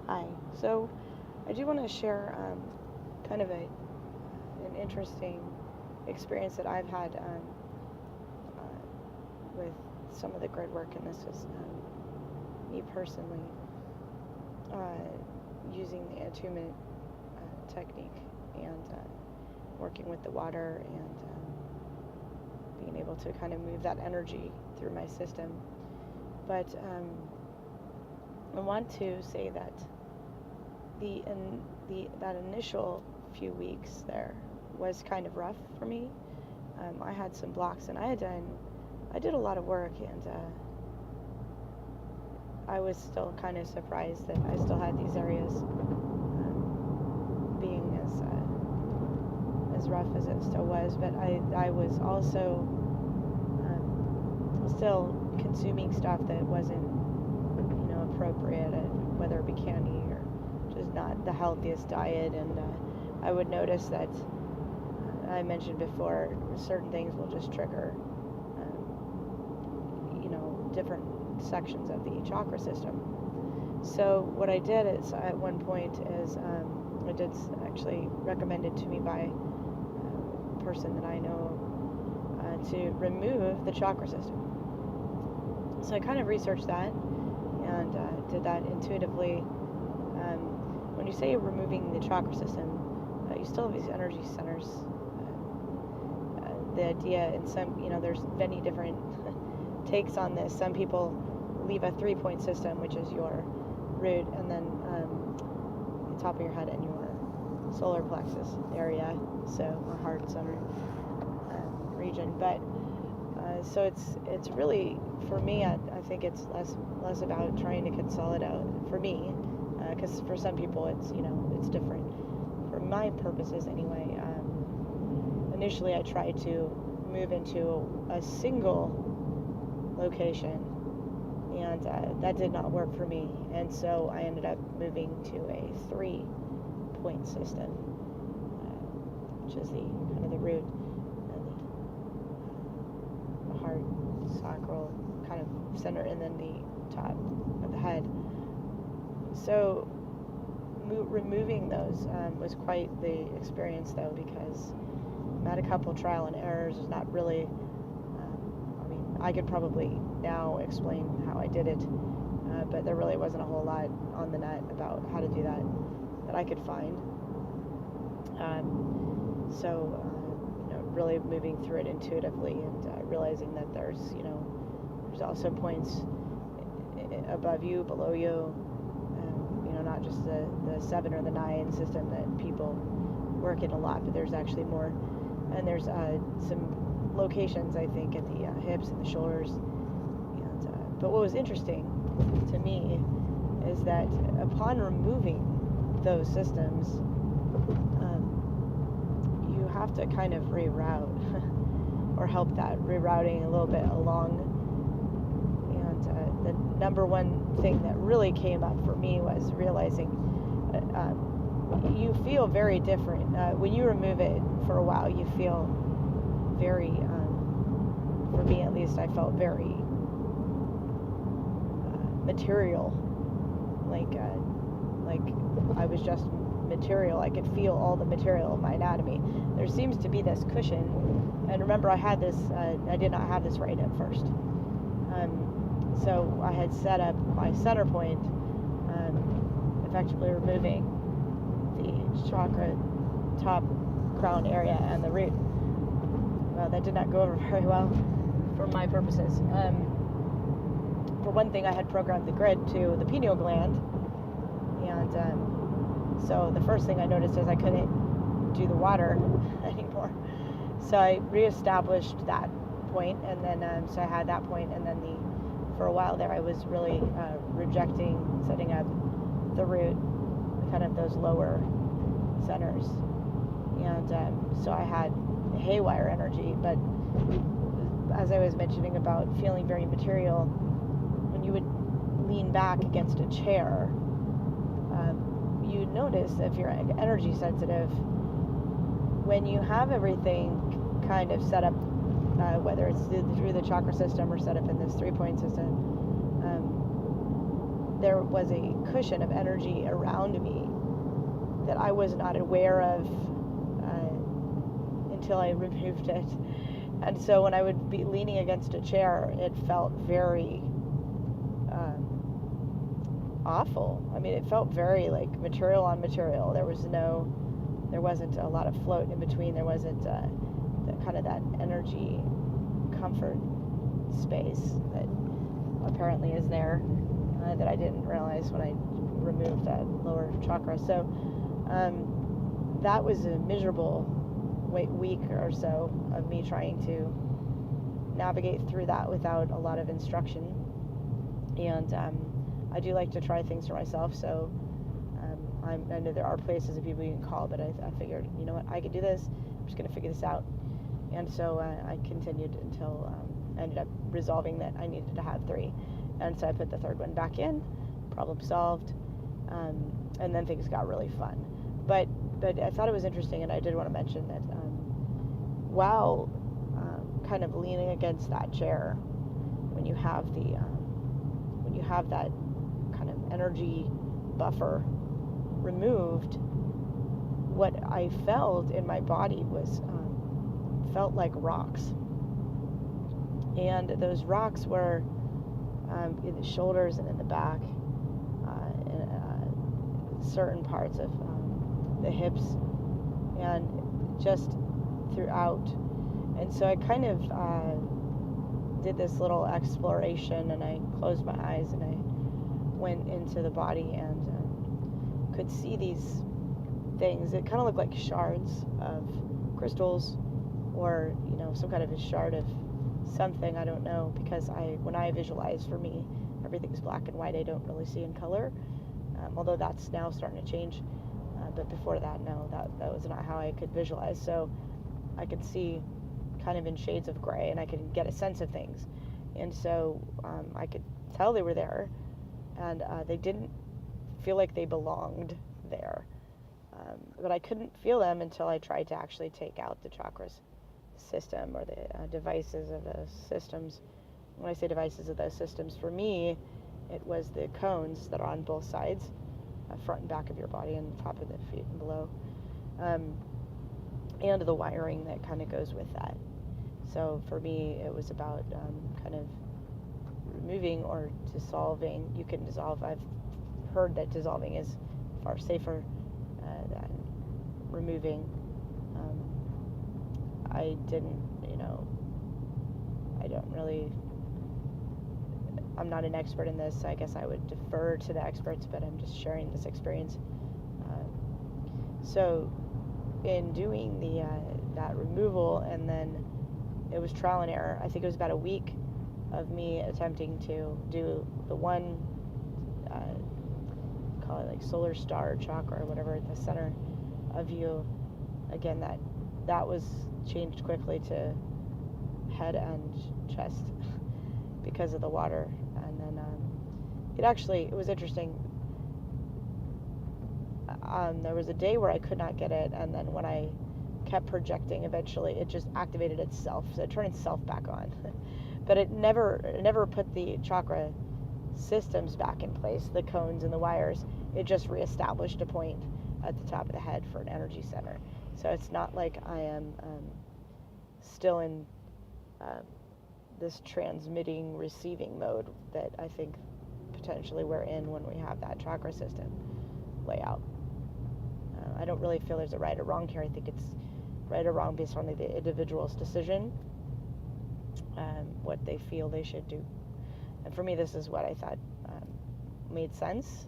Hi. So I do want to share kind of an interesting experience that I've had with some of the grid work, and this is me personally using the attunement technique and working with the water and being able to kind of move that energy through my system. But I want to say that that initial few weeks there was kind of rough for me. I had some blocks, and I did a lot of work, and I was still kind of surprised that I still had these areas being as rough as it still was. But I was also still consuming stuff that wasn't appropriate, whether it be candy or just not the healthiest diet. And I would notice that I mentioned before, certain things will just trigger different sections of the chakra system. So what I did is at one point is it did actually recommended to me by a person that I know to remove the chakra system. So I kind of researched that and did that intuitively. When you say removing the chakra system, you still have these energy centers. The idea, in some, there's many different takes on this. Some people leave a 3-point system, which is your root, and then the top of your head and your solar plexus area, so our heart center region. But so it's really, for me, I think it's less about trying to consolidate for me, because for some people it's different. For my purposes anyway, initially I tried to move into a single location, and that did not work for me, and so I ended up moving to a 3-point system, which is the kind of the root and the heart, sacral kind of center, and then the top of the head. So removing those was quite the experience, though, because I had a couple trial and errors. It's not really, I could probably now explain how I did it, but there really wasn't a whole lot on the net about how to do that I could find. So really moving through it intuitively, and realizing that there's also points above you, below you, not just the 7 or the 9 system that people work in a lot, but there's actually more. And there's some locations, I think, at the hips and the shoulders. And but what was interesting to me is that upon removing those systems, you have to kind of reroute or help that rerouting a little bit along. And the number one thing that really came up for me was realizing you feel very different. When you remove it for a while, you feel very, for me at least, I felt very material, like I was just material. I could feel all the material of my anatomy. There seems to be this cushion, and remember I had this, I did not have this right at first. So I had set up my center point, effectively removing the chakra top crown area and the root. Well, that did not go over very well for my purposes. For one thing, I had programmed the grid to the pineal gland, and so the first thing I noticed is I couldn't do the water anymore. So I reestablished that point, and then so I had that point, and then for a while there I was really rejecting setting up the root, kind of those lower centers, and so I had haywire energy. But as I was mentioning about feeling very material, when you would lean back against a chair, you notice if you're energy sensitive, when you have everything kind of set up, whether it's through the chakra system or set up in this 3-point system, there was a cushion of energy around me that I was not aware of until I removed it. And so when I would be leaning against a chair, it felt very awful. I mean, it felt very like material on material. There wasn't a lot of float in between. There wasn't that energy comfort space that apparently is there that I didn't realize when I removed that lower chakra. So that was a miserable week or so of me trying to navigate through that without a lot of instruction. And I do like to try things for myself, so I know there are places of people you can call, but I figured, you know what, I could do this. I'm just going to figure this out. And so I continued until I ended up resolving that I needed to have 3. And so I put the 3rd one back in, problem solved, and then things got really fun. But I thought it was interesting, and I did want to mention that while kind of leaning against that chair, when you have that kind of energy buffer removed, what I felt in my body was felt like rocks, and those rocks were in the shoulders and in the back, in certain parts of the hips, and just throughout. And so I kind of did this little exploration, and I closed my eyes and I went into the body and could see these things. It kind of looked like shards of crystals, or some kind of a shard of something. I don't know, because when I visualize, for me, everything's black and white. I don't really see in color, although that's now starting to change. But before that, no, that was not how I could visualize. So I could see kind of in shades of gray, and I could get a sense of things. And so I could tell they were there, and they didn't feel like they belonged there. But I couldn't feel them until I tried to actually take out the chakras system, or the devices of those systems. When I say devices of those systems, for me, it was the cones that are on both sides, front and back of your body, and top of the feet and below, and the wiring that kind of goes with that. So for me, it was about kind of removing or dissolving. You can dissolve. I've heard that dissolving is far safer than removing. I didn't, I'm not an expert in this. I guess I would defer to the experts, but I'm just sharing this experience. So in doing that removal, and then it was trial and error. I think it was about a week of me attempting to do the one, call it like solar star chakra or whatever, at the center of you. Again, that was changed quickly to head and chest because of the water. And then it was interesting. There was a day where I could not get it, and then when I kept projecting, eventually it just activated itself, so it turned itself back on. But it never put the chakra systems back in place, the cones and the wires. It just reestablished a point at the top of the head for an energy center. So it's not like I am still in this transmitting, receiving mode that I think potentially we're in when we have that chakra system layout. I don't really feel there's a right or wrong here. I think it's right or wrong based on the individual's decision, what they feel they should do. And for me, this is what I thought made sense.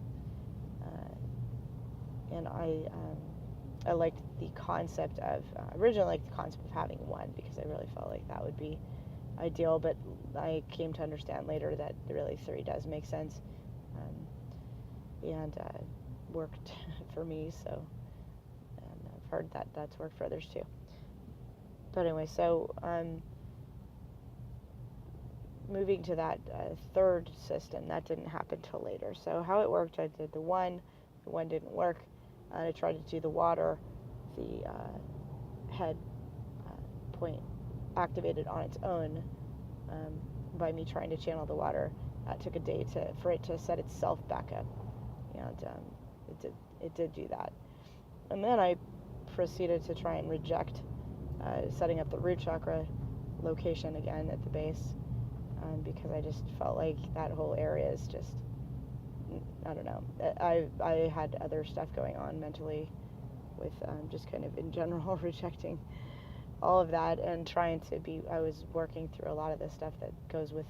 And I liked the concept of, originally liked the concept of having one, because I really felt like that would be ideal, but I came to understand later that really 3 does make sense, and worked for me, so, and I've heard that that's worked for others too. But anyway, so moving to that 3rd system, that didn't happen till later. So how it worked, I did the one didn't work, and I tried to do the water. The head point activated on its own by me trying to channel the water. It took a day for it to set itself back up, and it did do that. And then I proceeded to try and reject setting up the root chakra location again at the base, because I just felt like that whole area is just, I don't know. I had other stuff going on mentally with just kind of in general rejecting all of that and trying to be, I was working through a lot of the stuff that goes with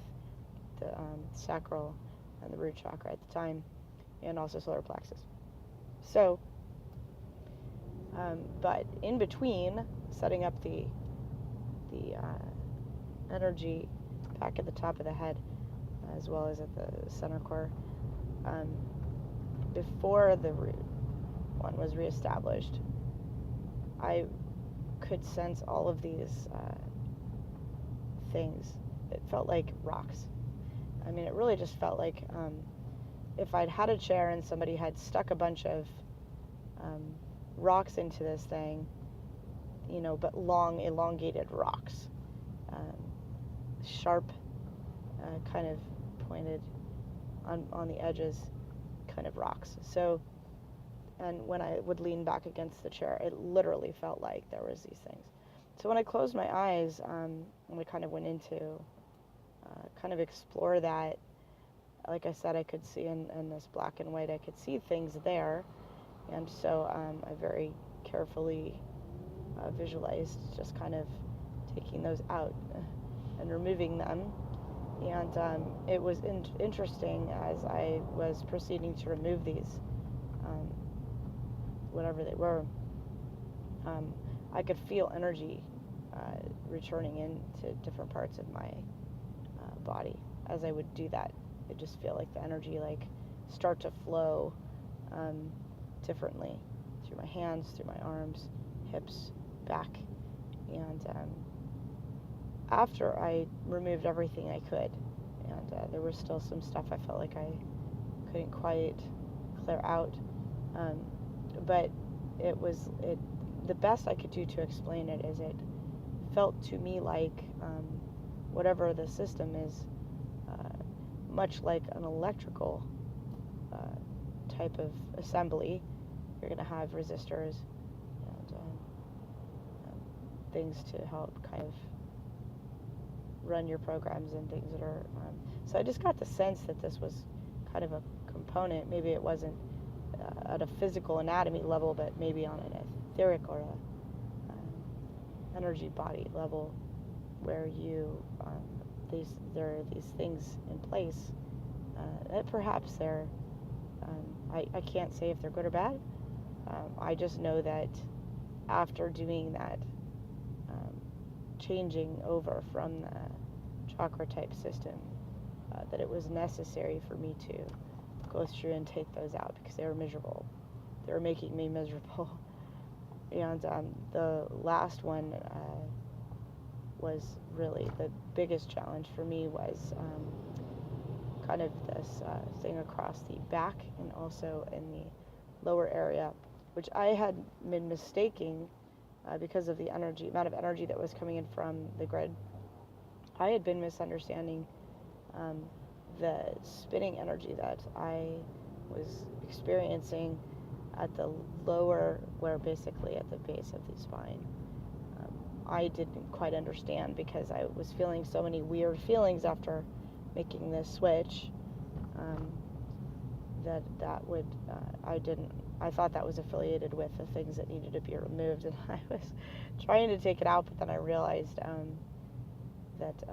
the sacral and the root chakra at the time, and also solar plexus. So, but in between setting up the energy back at the top of the head, as well as at the center core, before the root one was reestablished, I could sense all of these things. It felt like rocks. I mean, it really just felt like if I'd had a chair and somebody had stuck a bunch of rocks into this thing, you know, but long, elongated rocks, sharp, kind of pointed on the edges, kind of rocks. So, and when I would lean back against the chair, it literally felt like there was these things. So when I closed my eyes, and we kind of went into kind of explore that, like I said, I could see in this black and white, I could see things there. And so I very carefully visualized just kind of taking those out and removing them. And it was interesting as I was proceeding to remove these, whatever they were, I could feel energy returning into different parts of my body as I would do that. I just feel like the energy like start to flow differently through my hands, through my arms, hips, back. And after I removed everything I could, and there was still some stuff I felt like I couldn't quite clear out, but the best I could do to explain it is it felt to me like whatever the system is, much like an electrical type of assembly. You're going to have resistors and things to help kind of run your programs and things that are so I just got the sense that this was kind of a component. Maybe it wasn't at a physical anatomy level, but maybe on an etheric or a energy body level, where you there are these things in place that perhaps they're I can't say if they're good or bad. I just know that after doing that changing over from the chakra type system, that it was necessary for me to go through and take those out because they were miserable. They were making me miserable. And the last one was really the biggest challenge for me, was kind of this thing across the back and also in the lower area, which I had been mistaking because of the amount of energy that was coming in from the grid. I had been misunderstanding the spinning energy that I was experiencing at the lower, where basically at the base of the spine. I didn't quite understand because I was feeling so many weird feelings after making this switch, that would I thought that was affiliated with the things that needed to be removed, and I was trying to take it out, but then I realized that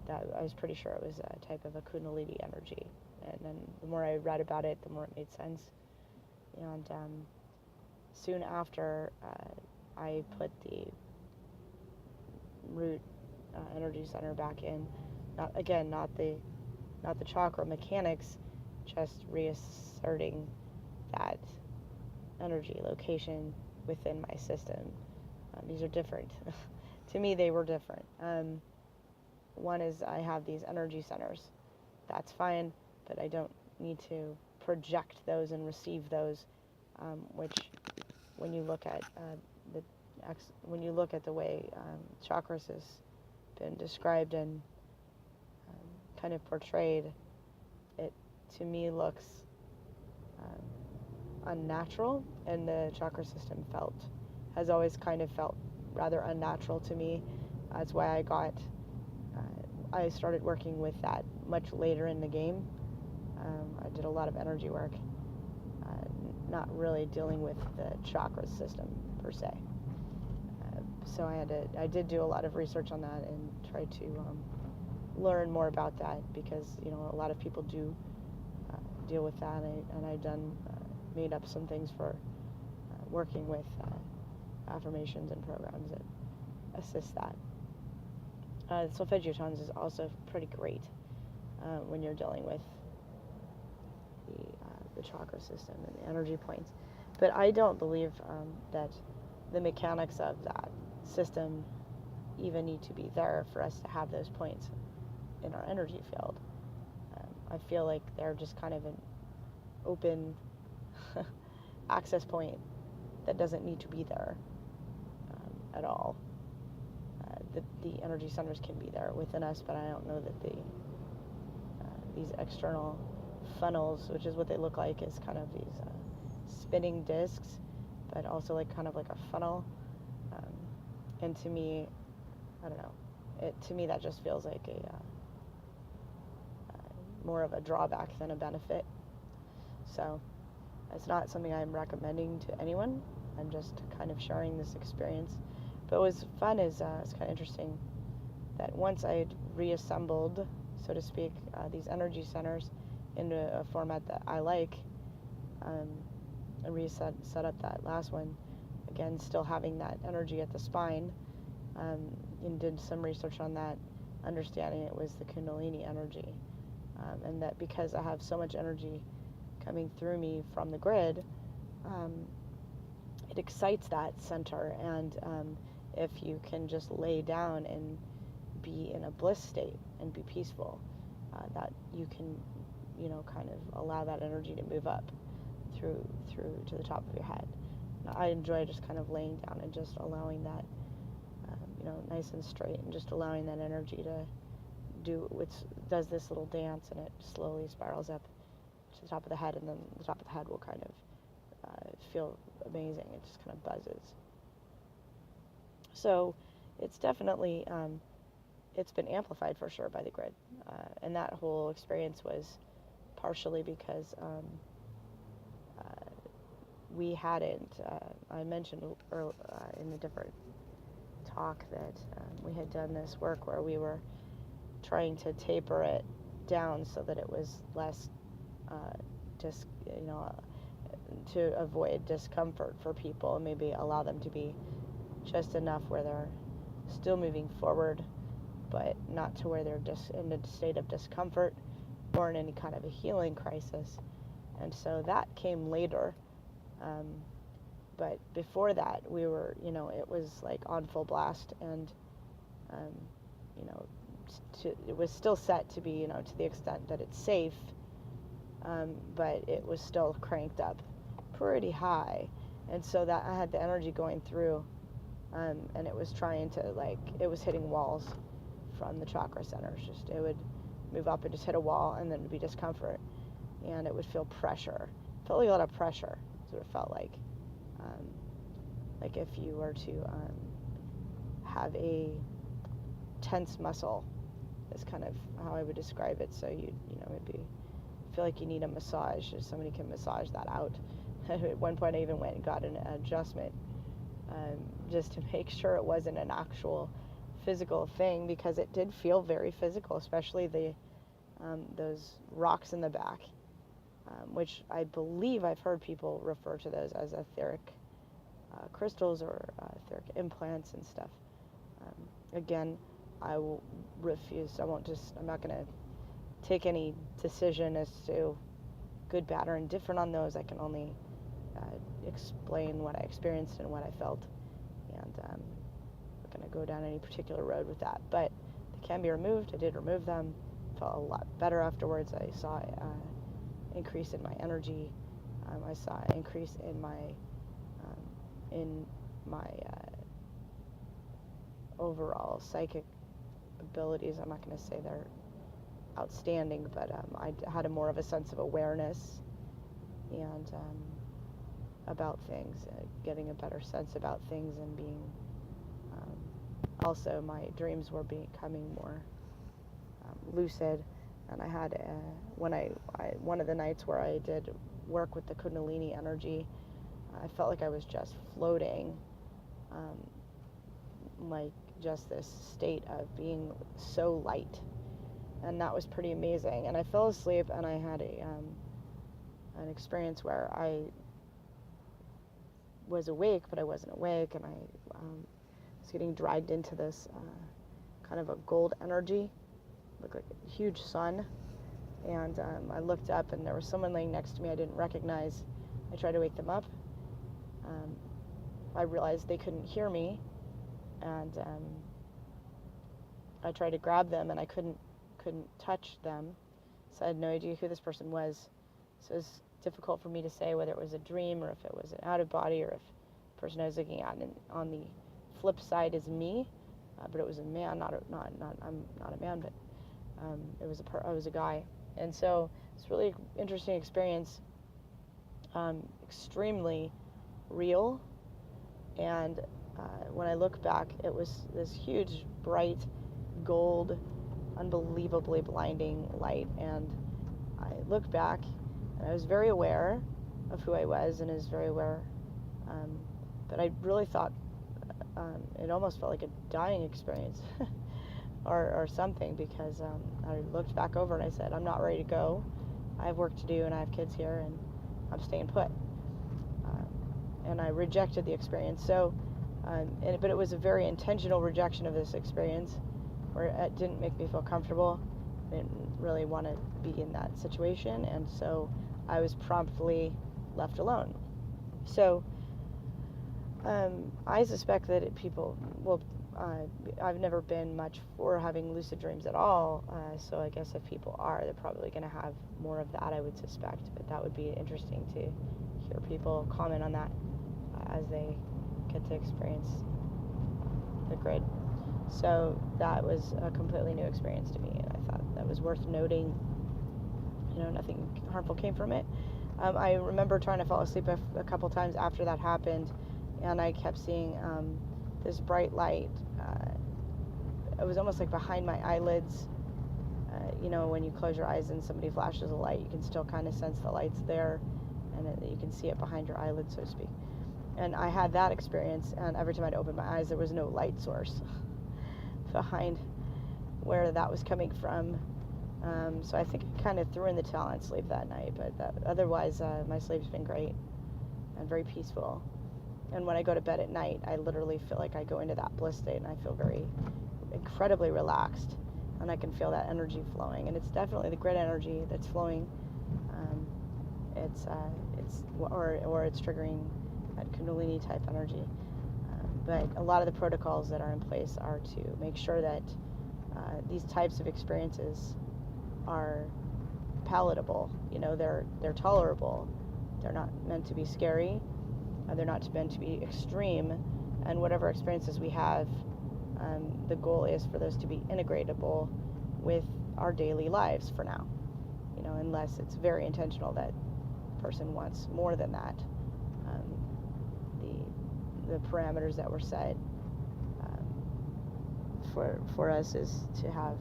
I was pretty sure it was a type of a kundalini energy, and then the more I read about it, the more it made sense. And soon after, I put the root energy center back in. Not the chakra mechanics, just reasserting that energy location within my system. These are different. To me, they were different. One is I have these energy centers. That's fine, but I don't need to project those and receive those, which when you look at the way chakras has been described and kind of portrayed, to me looks unnatural, and the chakra system has always kind of felt rather unnatural to me. That's why I started working with that much later in the game. I did a lot of energy work, not really dealing with the chakra system per se. So I did do a lot of research on that and try to learn more about that, because a lot of people do deal with that, and I made up some things for working with affirmations and programs that assist that. Solfeggiatons is also pretty great when you're dealing with the chakra system and the energy points. But I don't believe that the mechanics of that system even need to be there for us to have those points in our energy field. I feel like they're just kind of an open access point that doesn't need to be there at all. The energy centers can be there within us, but I don't know that these external funnels, which is what they look like, is kind of these spinning discs, but also kind of like a funnel. And to me, I don't know. To me, that just feels like more of a drawback than a benefit. So it's not something I'm recommending to anyone. I'm just kind of sharing this experience. But what was fun is it's kind of interesting that once I had reassembled, so to speak, these energy centers into a format that I like, and set up that last one, again, still having that energy at the spine, and did some research on that, understanding it was the Kundalini energy, and that because I have so much energy coming through me from the grid, it excites that center, and if you can just lay down and be in a bliss state and be peaceful, that you can, kind of allow that energy to move up through to the top of your head. I enjoy just kind of laying down and just allowing that, nice and straight, and just allowing that energy to does this little dance, and it slowly spirals up to the top of the head, and then the top of the head will kind of feel amazing. It just kind of buzzes. So it's definitely, it's been amplified for sure by the grid. And that whole experience was partially because we hadn't, I mentioned in a different talk that we had done this work where we were trying to taper it down so that it was less, to avoid discomfort for people, and maybe allow them to be just enough where they're still moving forward, but not to where they're just in a state of discomfort or in any kind of a healing crisis. And so that came later. But before that, we were, it was like on full blast, and, it was still set to be, to the extent that it's safe, but it was still cranked up pretty high. And so that I had the energy going through, and it was trying to, it was hitting walls from the chakra centers. Just, it would move up and just hit a wall, and then it'd be discomfort, and it would feel pressure. It felt like a lot of pressure. That's what it felt like. Like if you were to have a tense muscle, is kind of how I would describe it. So maybe feel like you need a massage, if somebody can massage that out. At one point I even went and got an adjustment, just to make sure it wasn't an actual physical thing, because it did feel very physical, especially those rocks in the back, which I believe I've heard people refer to those as etheric crystals or etheric implants and stuff. Again, I will refuse. I'm not going to take any decision as to good, bad, or indifferent on those. I can only explain what I experienced and what I felt, and I'm not going to go down any particular road with that. But they can be removed. I did remove them. Felt a lot better afterwards. I saw an increase in my energy. I saw an increase in my overall psychic abilities. I'm not going to say they're outstanding, but I had more of a sense of awareness and about things, getting a better sense about things, and being also my dreams were becoming more lucid. And I had one of the nights where I did work with the Kundalini energy, I felt like I was just floating, like just this state of being so light, and that was pretty amazing. And I fell asleep, and I had an experience where I was awake, but I wasn't awake, and I was getting dragged into this kind of a gold energy, looked like a huge sun. And I looked up, and there was someone laying next to me I didn't recognize. I tried to wake them up. I realized they couldn't hear me, and I tried to grab them, and I couldn't touch them, so I had no idea who this person was. So it was difficult for me to say whether it was a dream or if it was an out of body, or if the person I was looking at on the flip side is me, but it was a man, I'm not a man, but it was a guy. And so it's a really interesting experience, extremely real. And when I look back, it was this huge, bright, gold, unbelievably blinding light. And I look back, and I was very aware of who I was, and I was very aware, but I really thought it almost felt like a dying experience or something, because I looked back over and I said, I'm not ready to go. I have work to do, and I have kids here, and I'm staying put. And I rejected the experience. So, but it was a very intentional rejection of this experience, where it didn't make me feel comfortable. I didn't really want to be in that situation, and so I was promptly left alone. So I suspect that people will, I've never been much for having lucid dreams at all, so I guess if people are, they're probably going to have more of that, I would suspect. But that would be interesting to hear people comment on that as they get to experience the grid. So that was a completely new experience to me, and I thought that was worth noting. Nothing harmful came from it. I remember trying to fall asleep a couple times after that happened, and I kept seeing this bright light. It was almost like behind my eyelids. When you close your eyes and somebody flashes a light, you can still kind of sense the light's there, and you can see it behind your eyelids, so to speak. And I had that experience, and every time I'd open my eyes, there was no light source behind where that was coming from. So I think I kind of threw in the towel on sleep that night, but otherwise my sleep's been great and very peaceful. And when I go to bed at night, I literally feel like I go into that bliss state, and I feel very incredibly relaxed, and I can feel that energy flowing. And it's definitely the grid energy that's flowing. It's triggering that Kundalini type energy. But a lot of the protocols that are in place are to make sure that these types of experiences are palatable. They're tolerable. They're not meant to be scary. They're not meant to be extreme. And whatever experiences we have, the goal is for those to be integratable with our daily lives for now. Unless it's very intentional that the person wants more than that. The parameters that were set for us is to have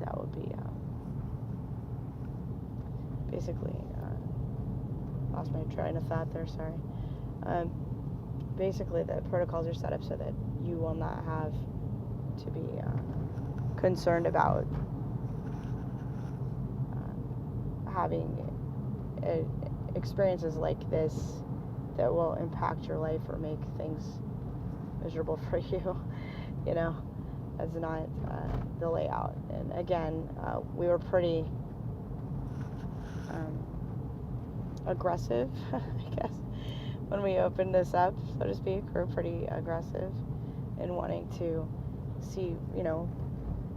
that would be basically lost my train of thought there, sorry. Basically the protocols are set up so that you will not have to be concerned about having experiences like this that will impact your life or make things miserable for you. That's not the layout. And again, we were pretty aggressive, I guess, when we opened this up, so to speak. We're pretty aggressive in wanting to see,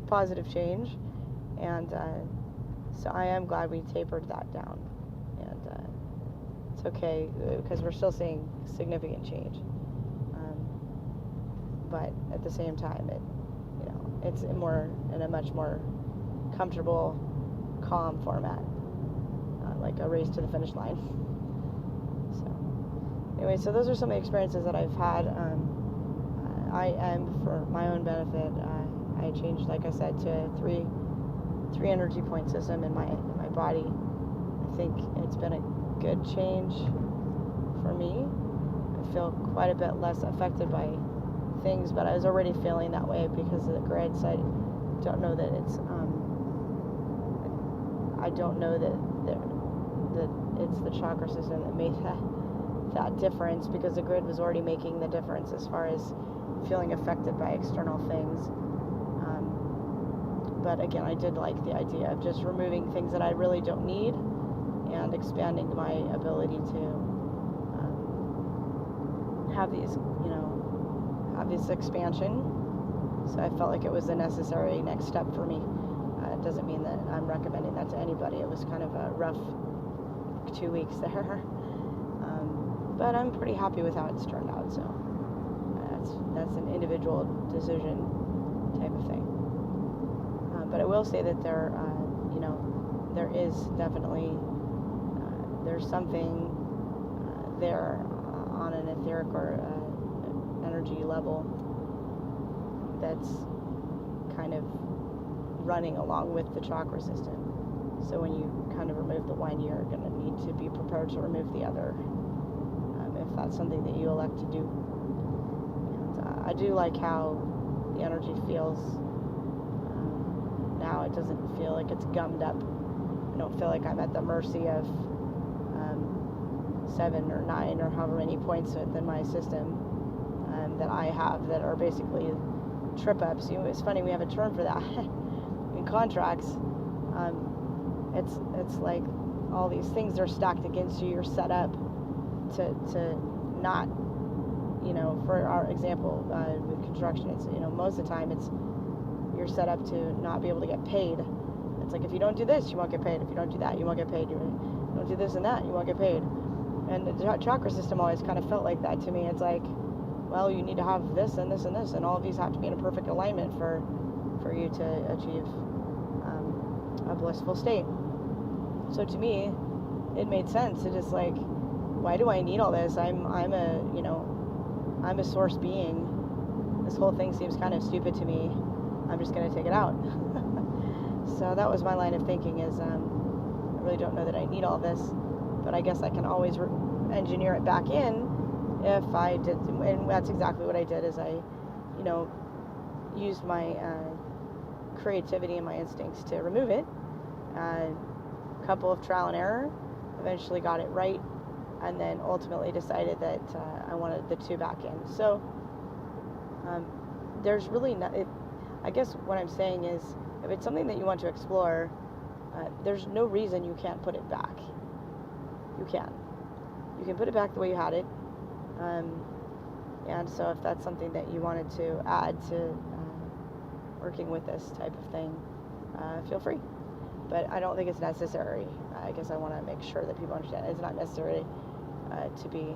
positive change. And so I am glad we tapered that down. And it's okay, because we're still seeing significant change. But at the same time, it's in a much more comfortable, calm format, like a race to the finish line. So anyway, so those are some of the experiences that I've had. I am, for my own benefit, I changed, like I said, to three energy point system in my body. I think it's been a good change for me. I feel quite a bit less affected by things, but I was already feeling that way because of the grid. So I don't know that it's it's the chakra system that made that difference, because the grid was already making the difference as far as feeling affected by external things. But again, I did like the idea of just removing things that I really don't need and expanding my ability to have these, have this expansion. So I felt like it was a necessary next step for me. It doesn't mean that I'm recommending that to anybody. It was kind of a rough 2 weeks there. But I'm pretty happy with how it's turned out. So that's an individual decision type of thing. But I will say that there is definitely, there's something there on an etheric or energy level that's kind of running along with the chakra system. So when you kind of remove the one, you're going to need to be prepared to remove the other, if that's something that you elect to do. And I do like how the energy feels now. It doesn't feel like it's gummed up. I don't feel like I'm at the mercy of 7 or 9 or however many points within my system that I have that are basically trip ups. It's funny, we have a term for that in contracts. It's like all these things are stacked against you. You're set up to not, for our example with construction, it's, most of the time you're set up to not be able to get paid. It's like, if you don't do this, you won't get paid. If you don't do that, you won't get paid. You don't do this and that, you won't get paid. And the chakra system always kind of felt like that to me. It's like, well, you need to have this and this and this, and all of these have to be in a perfect alignment for you to achieve a blissful state. So to me, it made sense to just like, why do I need all this? I'm a source being. This whole thing seems kind of stupid to me. I'm just going to take it out. So that was my line of thinking, is I really don't know that I need all this, but I guess I can always engineer it back in if I did. And that's exactly what I did, is I, used my creativity and my instincts to remove it. A couple of trial and error, eventually got it right, and then ultimately decided that I wanted the 2 back in. So there's really not, I guess what I'm saying is, if it's something that you want to explore, there's no reason you can't put it back. You can put it back the way you had it. And so if that's something that you wanted to add to working with this type of thing, feel free. But I don't think it's necessary. I guess I want to make sure that people understand it's not necessary to be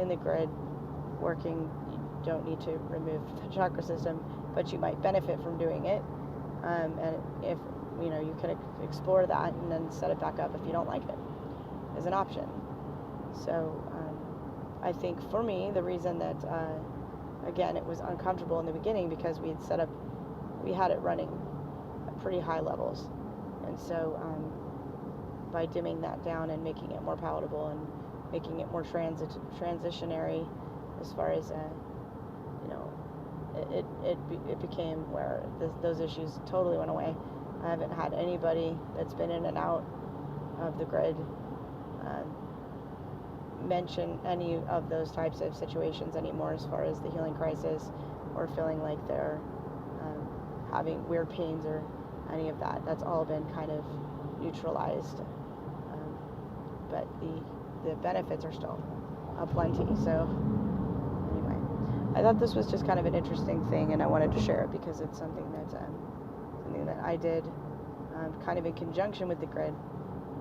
in the grid working. You don't need to remove the chakra system, but you might benefit from doing it. And if you could explore that and then set it back up if you don't like it, as an option. So I think for me, the reason that again, it was uncomfortable in the beginning, because we had it running at pretty high levels, and so by dimming that down and making it more palatable and making it more transitionary, as far as it became where those issues totally went away. I haven't had anybody that's been in and out of the grid mention any of those types of situations anymore, as far as the healing crisis or feeling like they're having weird pains or any of that. That's all been kind of neutralized, but the benefits are still aplenty. So anyway, I thought this was just kind of an interesting thing, and I wanted to share it because it's something that I did kind of in conjunction with the grid,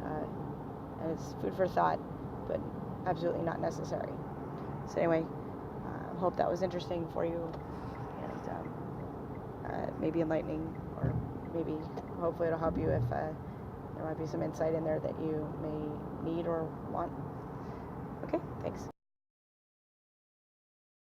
and it's food for thought, but absolutely not necessary. So anyway, hope that was interesting for you, and maybe enlightening, or maybe hopefully it'll help you if there might be some insight in there that you may need or want. Okay, thanks.